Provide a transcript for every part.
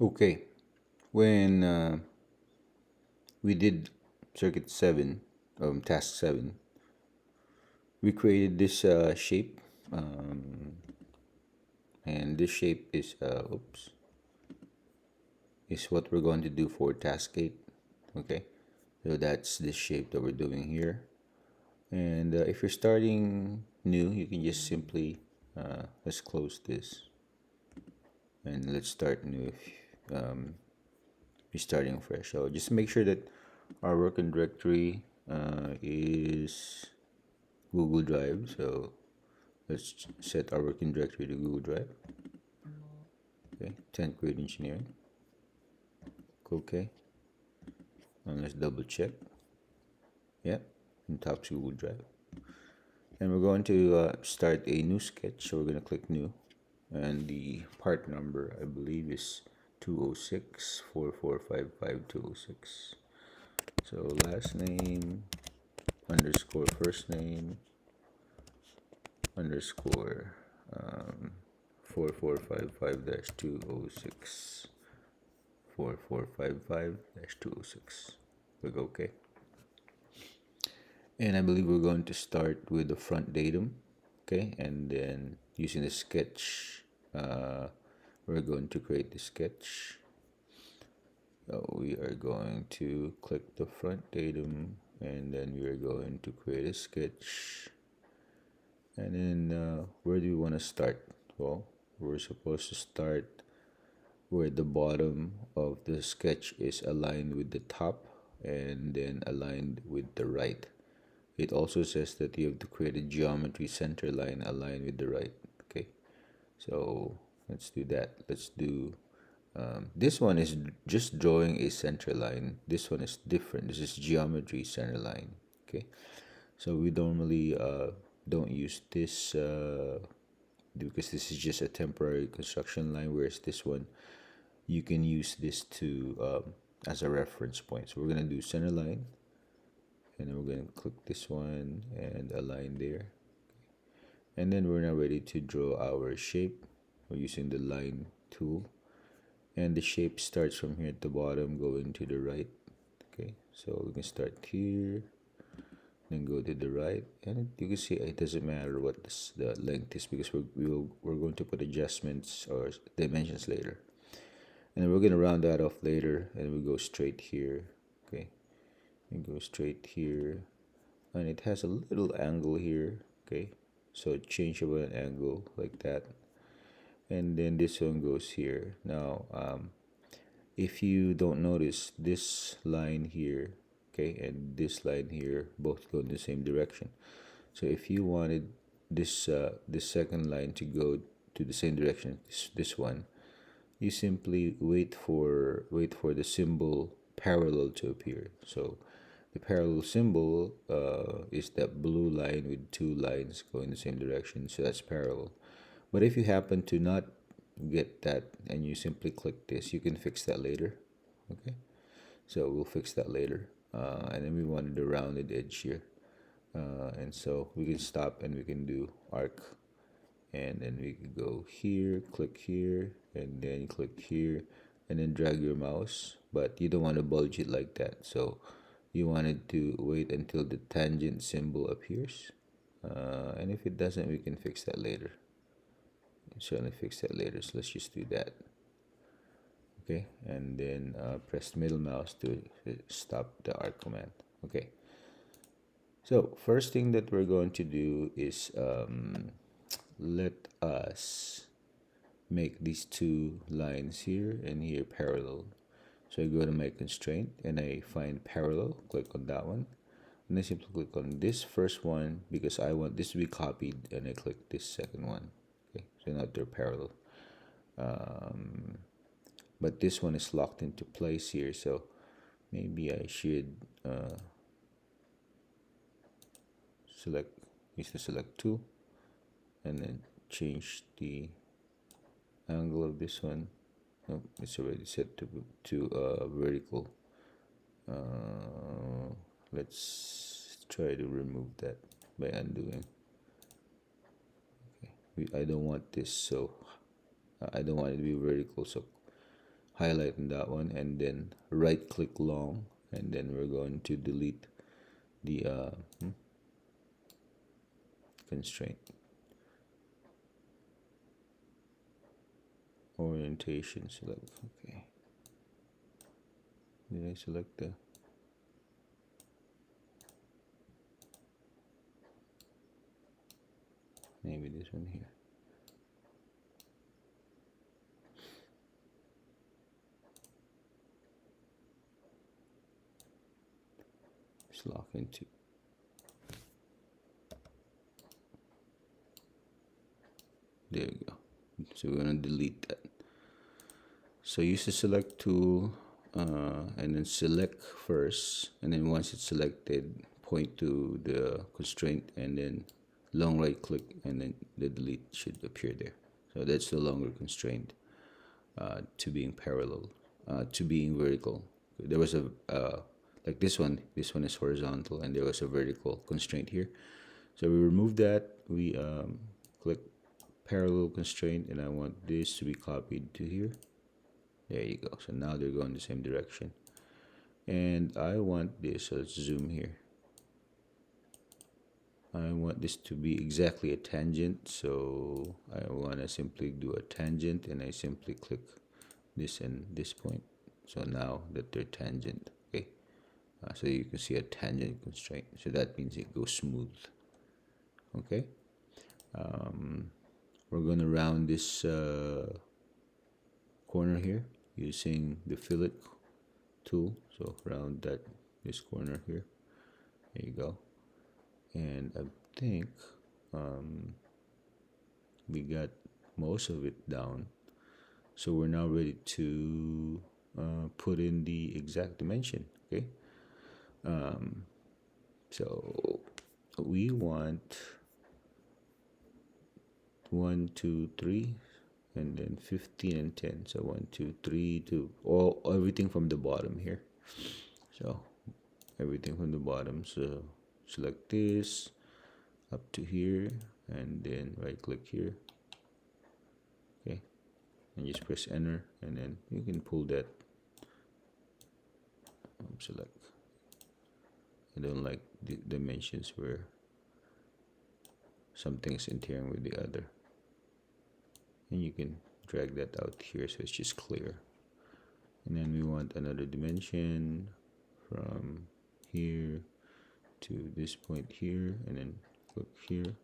Okay, when we did circuit 7, task 7, we created this shape, um, and this shape is what we're going to do for task 8. Okay, so that's this shape that we're doing here. And if you're starting new, you can just simply let's close this and let's start new. If you're starting fresh, so just make sure that our working directory is Google Drive. So let's set our working directory to Google Drive. Okay, 10th grade engineering. Okay, and let's double check. Yeah, in top Google Drive. And we're going to start a new sketch. So we're going to click new, and the part number I believe is 206 4455 206. So last name underscore first name underscore 4455-206 4455-206. Click OK. And I believe we're going to start with the front datum. Okay, and then using the sketch, we're going to create the sketch. So we are going to click the front datum, and then we are going to create a sketch. And then where do we want to start? Well, we're supposed to start where the bottom of the sketch is aligned with the top and then aligned with the right. It also says that you have to create a geometry center line aligned with the right. Okay, so let's do that. Let's do this one is just drawing a center line. This one is different. This is geometry center line. Okay, so we normally don't use this because this is just a temporary construction line, whereas this one you can use this to as a reference point. So we're gonna do center line, and then we're gonna click this one and align there, and then we're now ready to draw our shape. We're using the line tool, and the shape starts from here at the bottom going to the right. Okay, so we can start here, then go to the right, and you can see it doesn't matter what the length is because we're going to put adjustments or dimensions later, and then we're going to round that off later, and we go straight here. Okay, and go straight here, and it has a little angle here. Okay, so change about an angle like that, and then this one goes here. Now if you don't notice, this line here, okay, and this line here both go in the same direction. So if you wanted this second line to go to the same direction, this one, you simply wait for the symbol parallel to appear. So the parallel symbol is that blue line with two lines going in the same direction, so that's parallel. But if you happen to not get that and you simply click this, you can fix that later. Okay, so we'll fix that later. And then we wanted the rounded edge here, and so we can stop and we can do arc, and then we can go here, click here, and then click here, and then drag your mouse. But you don't want to bulge it like that, so you wanted to wait until the tangent symbol appears, and if it doesn't, we can fix that later. Certainly fix that later, so let's just do that. Okay, and then press middle mouse to stop the arc command. Okay, so first thing that we're going to do is let us make these two lines here and here parallel. So I go to my constraint and I find parallel, click on that one, and I simply click on this first one because I want this to be copied, and I click this second one. Okay, so now they're parallel, but this one is locked into place here, so maybe I should use the select tool and then change the angle of this one. Nope, it's already set to vertical. Let's try to remove that by undoing. Okay, I don't want this, so I don't want it to be vertical, so highlight on that one, and then right click long, and then we're going to delete the constraint. Orientation select. Okay, did I select the maybe this one here? Just lock into. There you go. So we're gonna delete that. So use the select tool, and then select first, and then once it's selected, point to the constraint, and then long right click, and then the delete should appear there. So that's no longer constrained to being parallel, to being vertical. There was a like this one is horizontal, and there was a vertical constraint here. So we remove that. We click parallel constraint, and I want this to be copied to here. There you go. So now they're going the same direction. And I want this, so let's zoom here. I want this to be exactly a tangent, so I want to simply do a tangent, and I simply click this and this point. So now that they're tangent, okay. So you can see a tangent constraint. So that means it goes smooth. Okay. We're gonna round this corner here using the fillet tool. So round this corner here. There you go. And I think we got most of it down. So we're now ready to put in the exact dimension. Okay. So we want 1, 2, 3, and then 15 and 10. So 1, 2, 3 to everything from the bottom here. So everything from the bottom. So select this up to here, and then right click here. Okay, and just press enter, and then you can pull that. Select. I don't like the dimensions where something is interfering with the other. And you can drag that out here so it's just clear. And then we want another dimension from here to this point here, and then click here,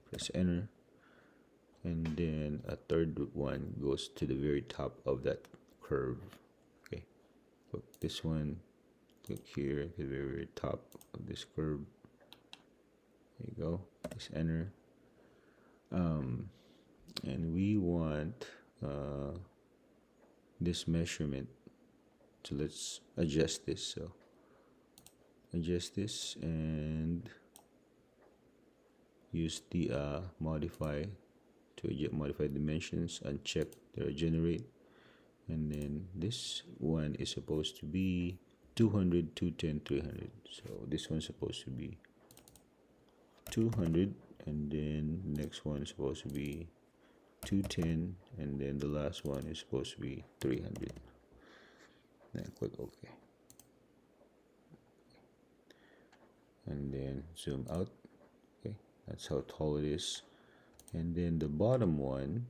press enter, and then a third one goes to the very top of that curve. Okay, click this one, click here to the very top of this curve. There you go, press enter. And we want this measurement, so let's adjust this. So adjust this and use the modify to modify dimensions, uncheck the generate, and then this one is supposed to be 200, 210, 300. So this one's supposed to be 200, and then the next one is supposed to be 210, and then the last one is supposed to be 300. Then click OK, and then zoom out. Okay, that's how tall it is. And then the bottom one,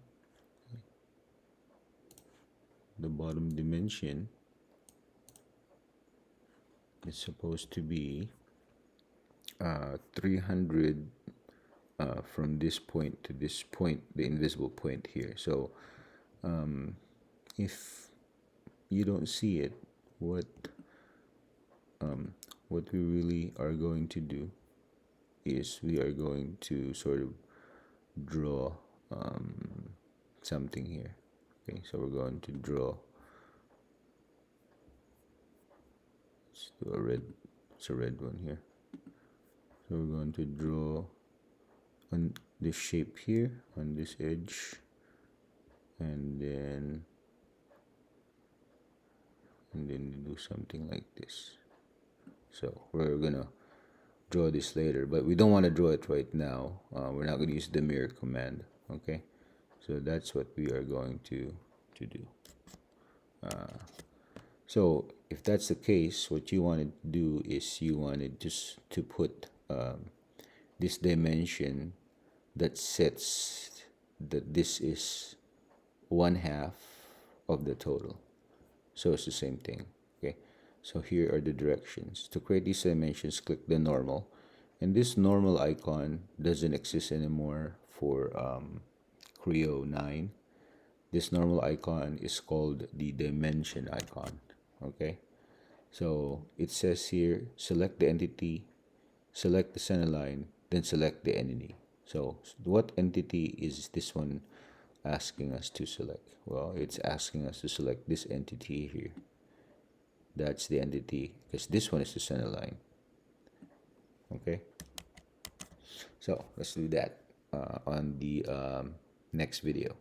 the bottom dimension is supposed to be 300 from this point to this point, the invisible point here. So if you don't see it, what we really are going to do is we are going to sort of draw something here. Okay, so we're going to draw, let's do a red, it's a red one here. So we're going to draw on this shape here on this edge, and then do something like this. So we're gonna draw this later, but we don't want to draw it right now. We're not going to use the mirror command. Okay, so that's what we are going to do. So if that's the case, what you wanted to do is you wanted just to put this dimension that sets that this is 1/2 of the total. So it's the same thing. Okay. So here are the directions. To create these dimensions, click the normal. And this normal icon doesn't exist anymore for Creo 9. This normal icon is called the dimension icon. Okay. So it says here, select the entity, select the center line, then select the entity. So what entity is this one asking us to select? Well, it's asking us to select this entity here. That's the entity because this one is the center line. Okay. So let's do that on the next video.